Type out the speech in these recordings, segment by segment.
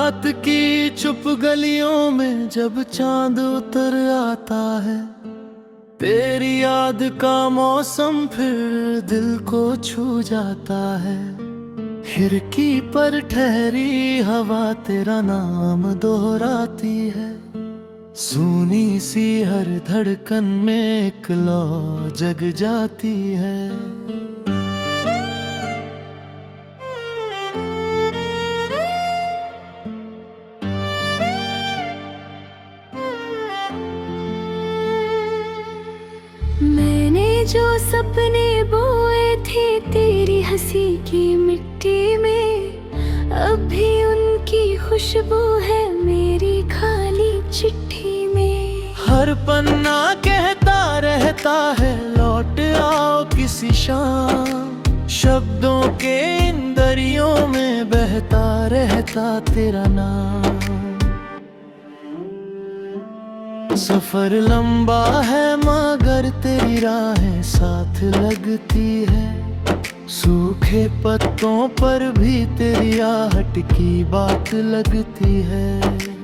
रात की चुप गलियों में जब चांद उतर आता है, तेरी याद का मौसम फिर दिल को छू जाता है। खिड़की पर ठहरी हवा तेरा नाम दोहराती है, सूनी सी हर धड़कन में एक लौ जग जाती है। मैंने जो सपने बोए थे तेरी हंसी की मिट्टी में, अब भी उनकी खुशबू है मेरी खाली चिट्ठी में। हर पन्ना कहता रहता है लौट आओ किसी शाम, शब्दों के इन दरियों में बहता रहता तेरा नाम। सफर लंबा है मगर तेरी राहें साथ लगती है, सूखे पत्तों पर भी तेरी आहट की बात लगती है।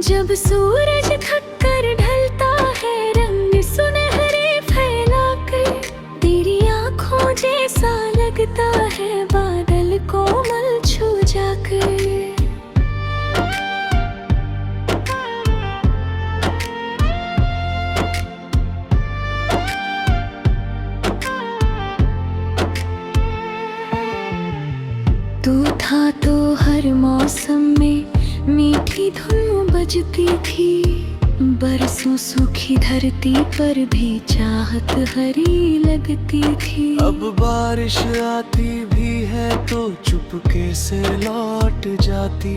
जब सूरज थक कर ढलता है रंग सुनहरे फैला कर, तेरी आंखों जैसा लगता है बादल कोमल छू जाकर। तू था तो हर मौसम में मीठी धुन बजती थी, बरसों सूखी धरती पर भी चाहत हरी लगती थी। अब बारिश आती भी है तो चुपके से लौट जाती,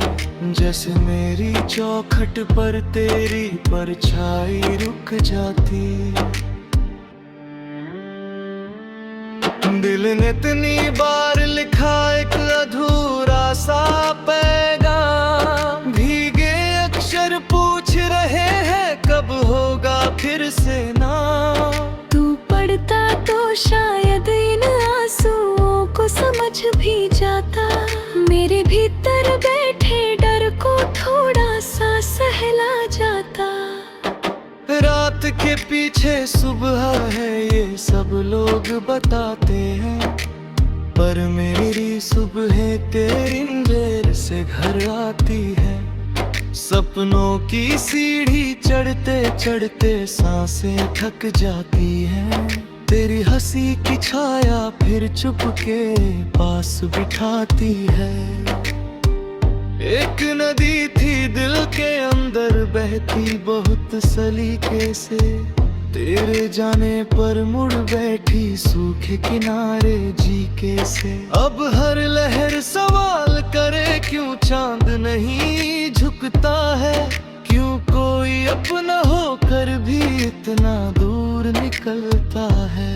जैसे मेरी चौखट पर तेरी परछाई रुक जाती। दिल ने इतनी बार लिखा एक अधूरा सा पैगाम, भीगे अक्षर पूछ रहे हैं कब होगा फिर से नाम। तू पढ़ता तो शायद इन आंसुओं को समझ भी जाता, मेरे भीतर बैठे डर को थोड़ा सा सहला जाता। रात के पीछे सुबह है ये सब लोग बताते हैं, पर मेरी सुबह तेरी देर से घर आती है। सपनों की सीढ़ी चढ़ते चढ़ते सांसें थक जाती हैं, तेरी हंसी की छाया फिर चुपके पास बिठाती है। एक नदी थी दिल के अंदर बहती बहुत सलीके से, तेरे जाने पर मुड़ बैठी सूखे किनारे जी कैसे। अब हर लहर सवाल करे क्यों चांद नहीं झुकता है, क्यों कोई अपना होकर भी इतना दूर निकलता है।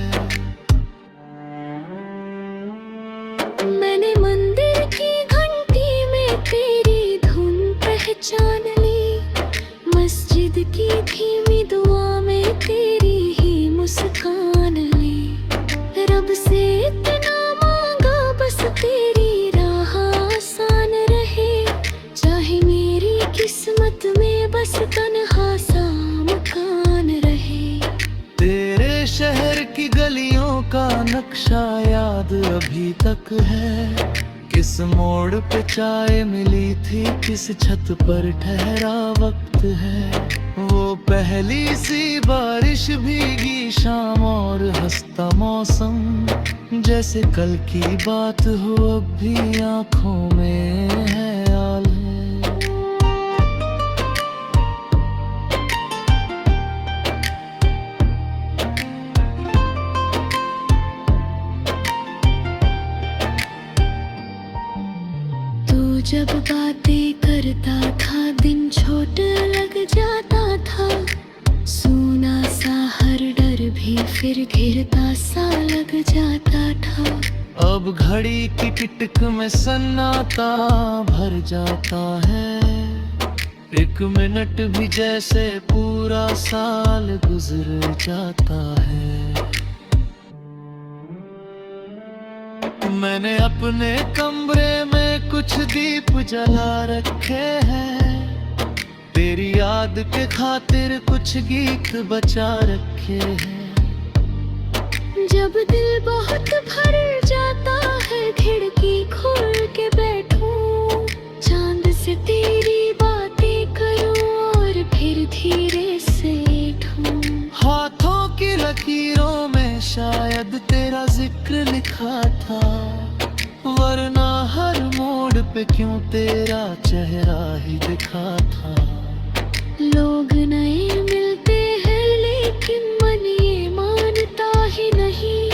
मैंने मंदिर की घंटी में तेरी धुन पहचान ली, मस्जिद की धीमी दुआ में तेरी ही मुस्कान ली। रब से इतना मांगा बस तेरी राह आसान रहे, चाहे मेरी किस्मत में बस तन्हा सा मकान रहे। तेरे शहर की गलियों का नक्शा याद अभी तक है, किस मोड़ पे चाय मिली थी किस छत पर ठहरा वक्त है। वो पहली सी बारिश भीगी शाम और हंसता मौसम, जैसे कल की बात हो अब भी आंखों में है आलम। जब बातें करता था दिन छोटा लग जाता था, सूना सा हर डर भी फिर घिरता सा लग जाता था। अब घड़ी की टिक में सन्नाटा भर जाता है, एक मिनट भी जैसे पूरा साल गुजर जाता है। मैंने अपने कमरे में कुछ दीप जला रखे हैं, तेरी याद के खातिर कुछ गीत बचा रखे हैं। जब दिल बहुत भर जाता है खिड़की खोल के बैठूं, चांद से तेरी बातें करूं और फिर धीरे से उठूं। हाथों की लकीरों में शायद तेरा जिक्र लिखा था, वरना हर मोड़ पे क्यों तेरा चेहरा ही दिखा था। लोग नए मिलते हैं लेकिन मन ये मानता ही नहीं,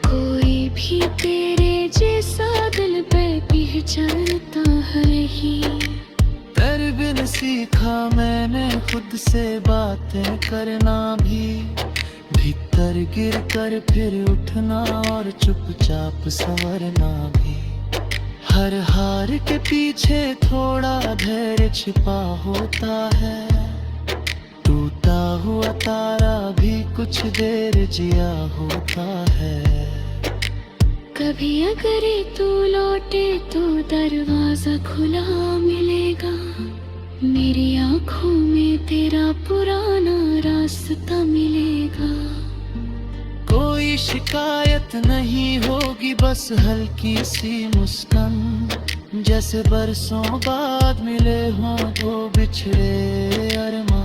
कोई भी तेरे जैसा दिल पे पहचानता है ही। तेरे बिन सीखा मैंने खुद से बातें करना भी, भीतर गिर कर फिर उठना और चुपचाप संवरना भी। हर हार के पीछे थोड़ा धैर्य छिपा होता है, टूटा हुआ तारा भी कुछ देर जिया होता है। कभी अगर तू लौटे तो दरवाजा खुला मिलेगा, मेरी आंखों में तेरा पुराना रास्ता मिलेगा। कोई शिकायत नहीं होगी, बस हल्की सी मुस्कान, जैसे बरसों बाद मिले हों वो बिछड़े अरमान।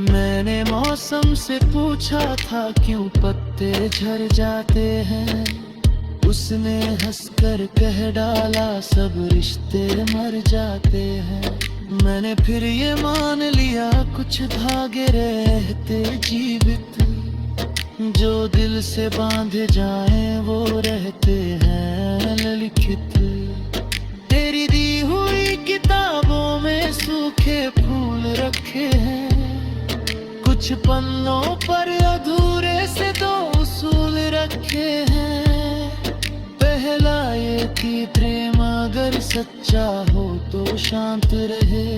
मैंने मौसम से पूछा था क्यों पत्ते झड़ जाते हैं, उसने हंसकर कह डाला सब रिश्ते मर जाते हैं। मैंने फिर ये मान लिया कुछ धागे रहते जीवित, जो दिल से बांधे जाएं वो रहते हैं लिखित। तेरी दी हुई किताबों में सूखे फूल रखे हैं, कुछ पन्नों पर अधूरे से दो उसूल रखे हैं। पहला ये कि प्रेम अगर सच्चा हो तो शांत रहे,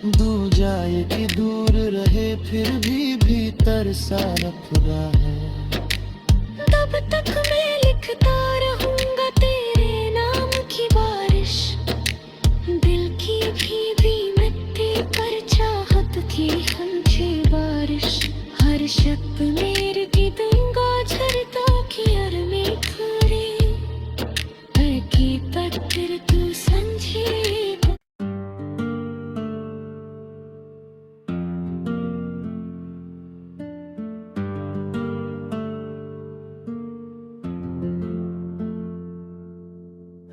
दूजा ये कि दूर रहे फिर भी भीतर साफ रहे। तब तक मैं लिखता रहूंगा तेरे नाम की बारिश, दिल की भीगी मिट्टी पर चाहत की हंसी बारिश। हर शब्द मेरे की दूंगा झरता की अरमी खड़ी, की पत्थर तू समझे।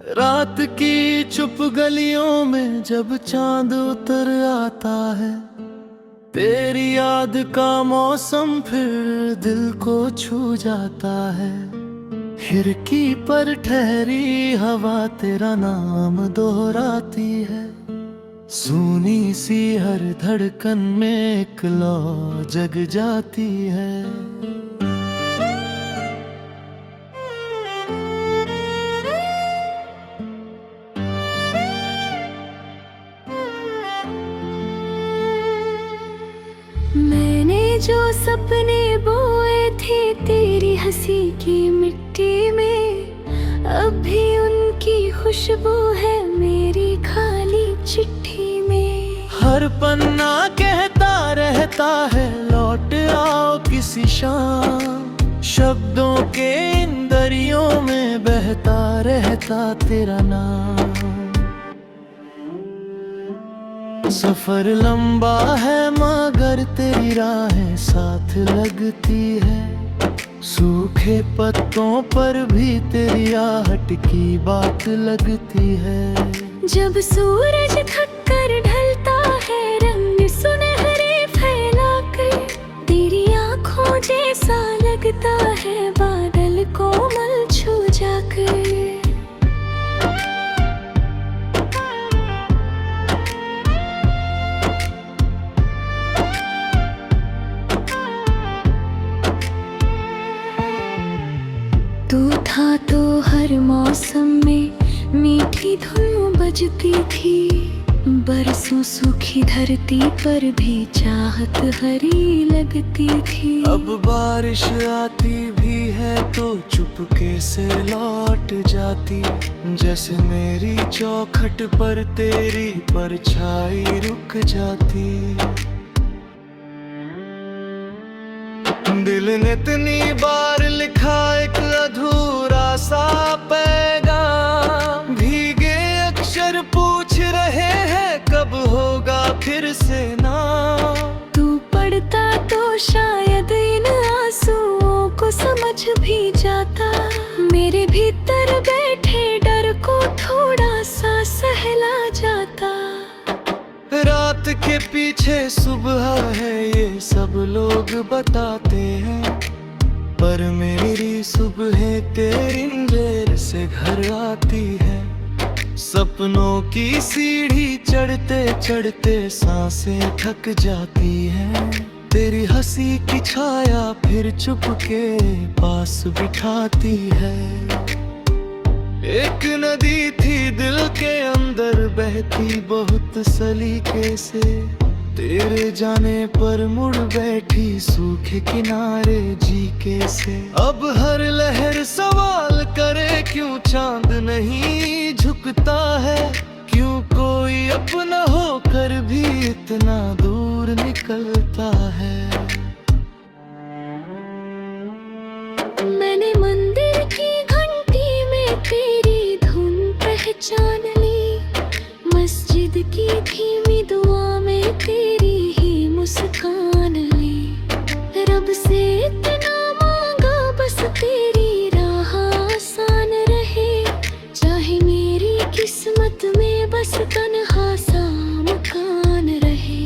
रात की चुप गलियों में जब चांद उतर आता है, तेरी याद का मौसम फिर दिल को छू जाता है। खिड़की पर ठहरी हवा तेरा नाम दोहराती है, सूनी सी हर धड़कन में एक लौ जग जाती है। मैंने जो सपने बोए थे तेरी हंसी की मिट्टी में, अब भी उनकी खुशबू है मेरी खाली चिट्ठी में। हर पन्ना कहता रहता है लौट आओ किसी शाम, शब्दों के इन दरियों में बहता रहता तेरा नाम। सफर लंबा है मगर तेरी राहें साथ लगती है, सूखे पत्तों पर भी तेरी आहट की बात लगती है। जब सूरज थक कर ढलता है रंग सुनहरे फैला कर, तेरी आंखों जैसा लगता है बादल कोमल छू जाकर। तू था तो हर मौसम में मीठी धुन बजती थी, बरसों सूखी धरती पर भी चाहत हरी लगती थी। अब बारिश आती भी है है तो चुपके से लौट जाती, जैसे मेरी चौखट पर तेरी परछाई रुक जाती। दिल ने इतनी बार लिखा एक अधूरा सा पैगाम, भीगे अक्षर पूछ रहे हैं कब होगा फिर से नाम। तू पढ़ता तो शायद इन आंसुओं को समझ भी जाता, मेरे भीतर बैठे डर को थोड़ा सा सहला जाता। रात के पीछे सुबह है ये सब लोग बताते हैं, पर मेरी सुबह तेरी देर से घर आती है। सपनों की सीढ़ी चढ़ते चढ़ते सांसें थक जाती हैं, तेरी हंसी की छाया फिर चुपके पास बिठाती है। एक नदी थी दिल के अंदर बहती बहुत सलीके से, तेरे जाने पर मुड़ बैठी सूखे किनारे जीके से। अब हर लहर सवाल करे क्यों चांद नहीं झुकता है, क्यों कोई अपना होकर भी इतना दूर निकलता है। मैंने मंदिर की घंटी में तेरी धुन पहचान ली, मस्जिद की धीमी दुआ में तेरी ही मुस्कान ली। रब से इतना मांगा बस तेरी राह आसान रहे, चाहे मेरी किस्मत में बस तन्हा सा मकान रहे।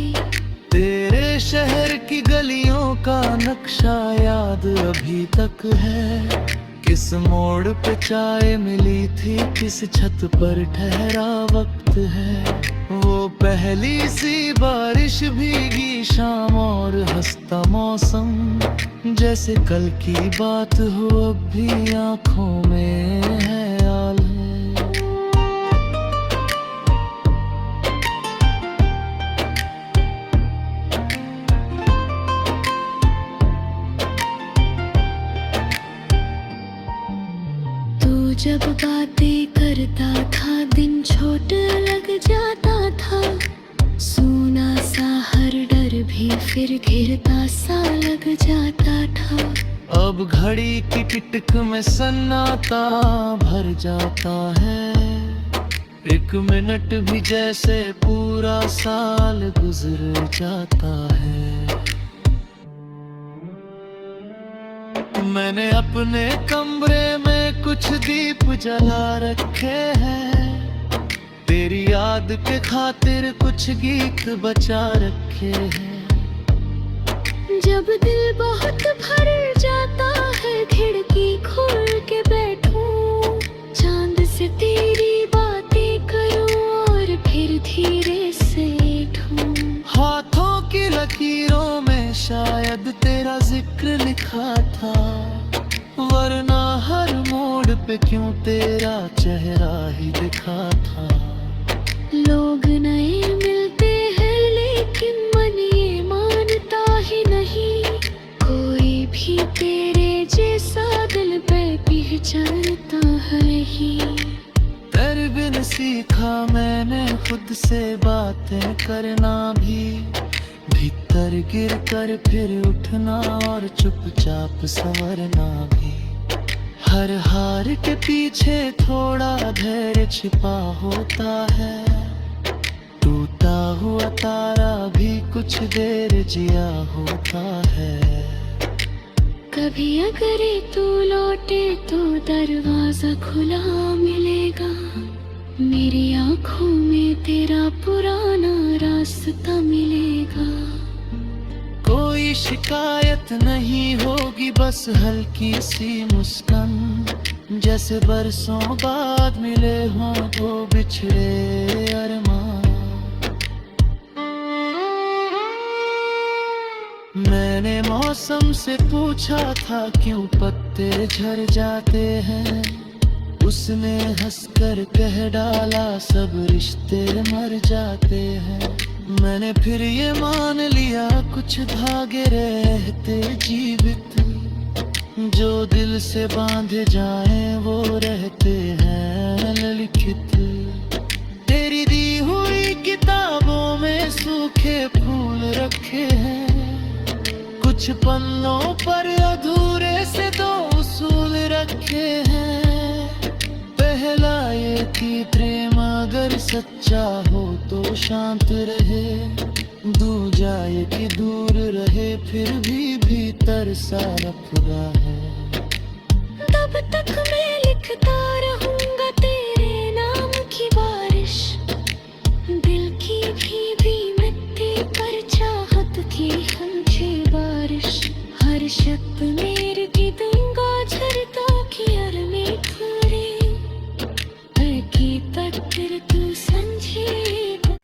तेरे शहर की गलियों का नक्शा याद अभी तक है, किस मोड़ पे चाय मिली थी, किस छत पर ठहरा वक्त है। वो पहली सी बारिश भीगी शाम और हंसता मौसम, जैसे कल की बात हो अब भी आंखों में है आलम। जब बातें करता था दिन छोटा लग जाता था, सूना सा हर डर भी फिर घिरता सा लग जाता था। अब घड़ी की टिक में सन्नाटा भर जाता है, एक मिनट भी जैसे पूरा साल गुजर जाता है। मैंने अपने कमरे में कुछ दीप जला रखे हैं, तेरी याद के खातिर कुछ गीत बचा रखे हैं। जब दिल बहुत भर जाता है खिड़की खोल के बैठूं, चांद से तेरी बातें करूं और फिर धीरे से उठूं। हाथों की लकीरों में शायद तेरा जिक्र लिखा था, वरना हर मोड़ पे क्यों तेरा चेहरा ही दिखा था। लोग नए मिलते हैं लेकिन मन ये मानता ही नहीं, कोई भी तेरे जैसा दिल पे पहचानता है ही। तेरे बिन सीखा मैंने खुद से बातें करना भी, भीतर गिर कर फिर उठना और चुपचाप संवरना भी। हर हार के पीछे थोड़ा धैर्य छिपा होता है, टूटा हुआ तारा भी कुछ देर जिया होता है। कभी अगर तू लौटे तो दरवाजा खुला मिलेगा, मेरी आंखों में तेरा पुराना रास्ता मिलेगा। कोई शिकायत नहीं होगी बस हल्की सी मुस्कान, जैसे बरसों बाद मिले हों वो बिछड़े अरमान। मैंने मौसम से पूछा था क्यों पत्ते झड़ जाते हैं, उसने हंसकर कह डाला सब रिश्ते मर जाते हैं। मैंने फिर ये मान लिया कुछ धागे रहते जीवित, जो दिल से बांधे जाए वो रहते हैं लिखित। तेरी दी हुई किताबों में सूखे फूल रखे हैं, कुछ पन्नों पर अधूरे से दो उसूल रखे हैं। पहला ये कि प्रेम अगर सच्चा हो तो शांत रहे, दूजा ये कि दूर रहे फिर भी भीतर सारा खुदा है। तब तक मैं लिखता रहूंगा तेरे नाम की बारिश, दिल की भीगी मिट्टी पर चाहत की हंसी बारिश। हर शब्द मेरे की दूंगा झरता की अरने पूरे, हकीकत फिर तू समझेगा।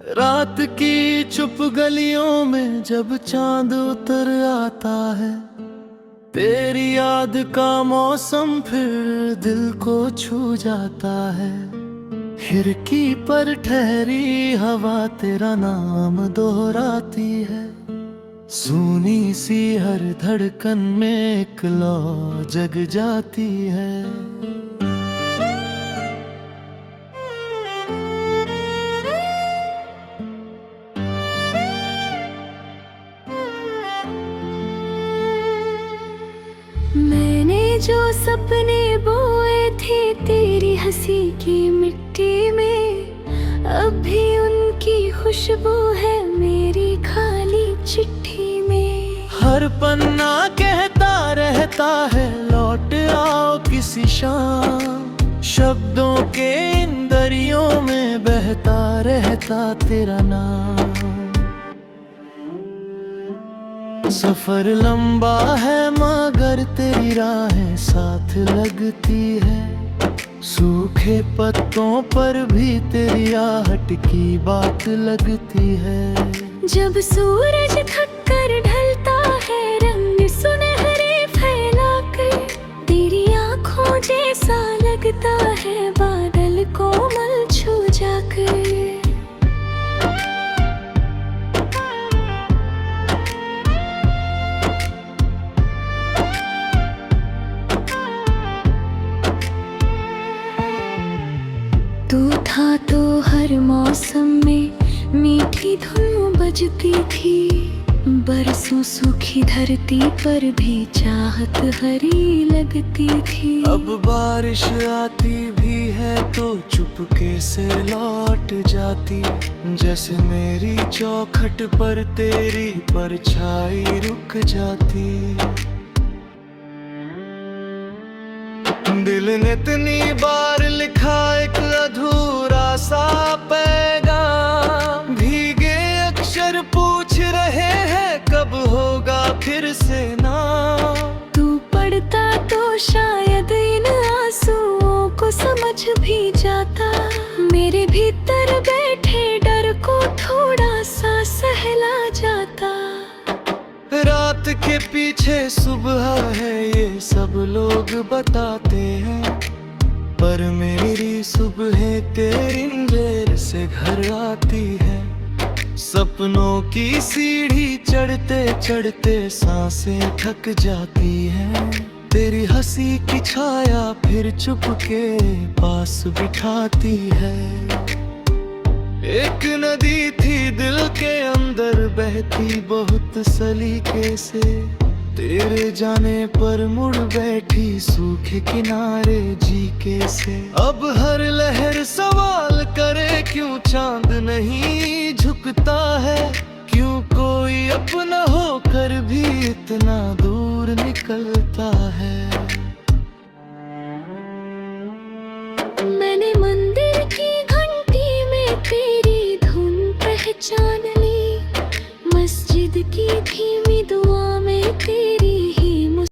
रात की चुप गलियों में जब चांद उतर आता है, तेरी याद का मौसम फिर दिल को छू जाता है। खिड़की पर ठहरी हवा तेरा नाम दोहराती है, सूनी सी हर धड़कन में एक लौ जग जाती है। मैंने जो सपने बोए थे तेरी हंसी की मिट्टी में, अब भी उनकी खुशबू है मेरी खाली चिट्ठी में। हर पन्ना कहता रहता है लौट आओ किसी शाम, शब्दों के इन दरियों में बहता रहता तेरा नाम। सफर लंबा है मगर तेरी राहें साथ लगती है, सूखे पत्तों पर भी तेरी आहट की बात लगती है। जब सूरज थक कर ढलता है रंग सुनहरे फैला कर, तेरी आंखों जैसा लगता है बादल कोमल छू जाकर। तू था तो हर मौसम में मीठी धुन बजती थी, बरसों सूखी धरती पर भी चाहत हरी लगती थी। अब बारिश आती भी है तो चुपके से लौट जाती, जैसे मेरी चौखट पर तेरी परछाई रुक जाती। दिल ने इतनी बार लिखा एक अधूरा सा पैगाम, भीगे अक्षर पूछ रहे हैं कब होगा फिर से नाम। तू पढ़ता तो शायद इन आंसुओं को समझ भी जाता, मेरे भीतर बैठे डर को थोड़ा सा सहला जाता। रात के पीछे सुबह है ये सब लोग बताते हैं, पर मेरी सुबह तेरी देर से घर आती है। सपनों की सीढ़ी चढ़ते चढ़ते सांसें थक जाती हैं, तेरी हंसी की छाया फिर चुपके पास बिठाती है। एक नदी थी दिल के अंदर बहती बहुत सलीके से, तेरे जाने पर मुड़ बैठी सूखे किनारे जी से। अब हर लहर सवाल करे क्यों चांद नहीं झुकता है, क्यों कोई अपना होकर भी इतना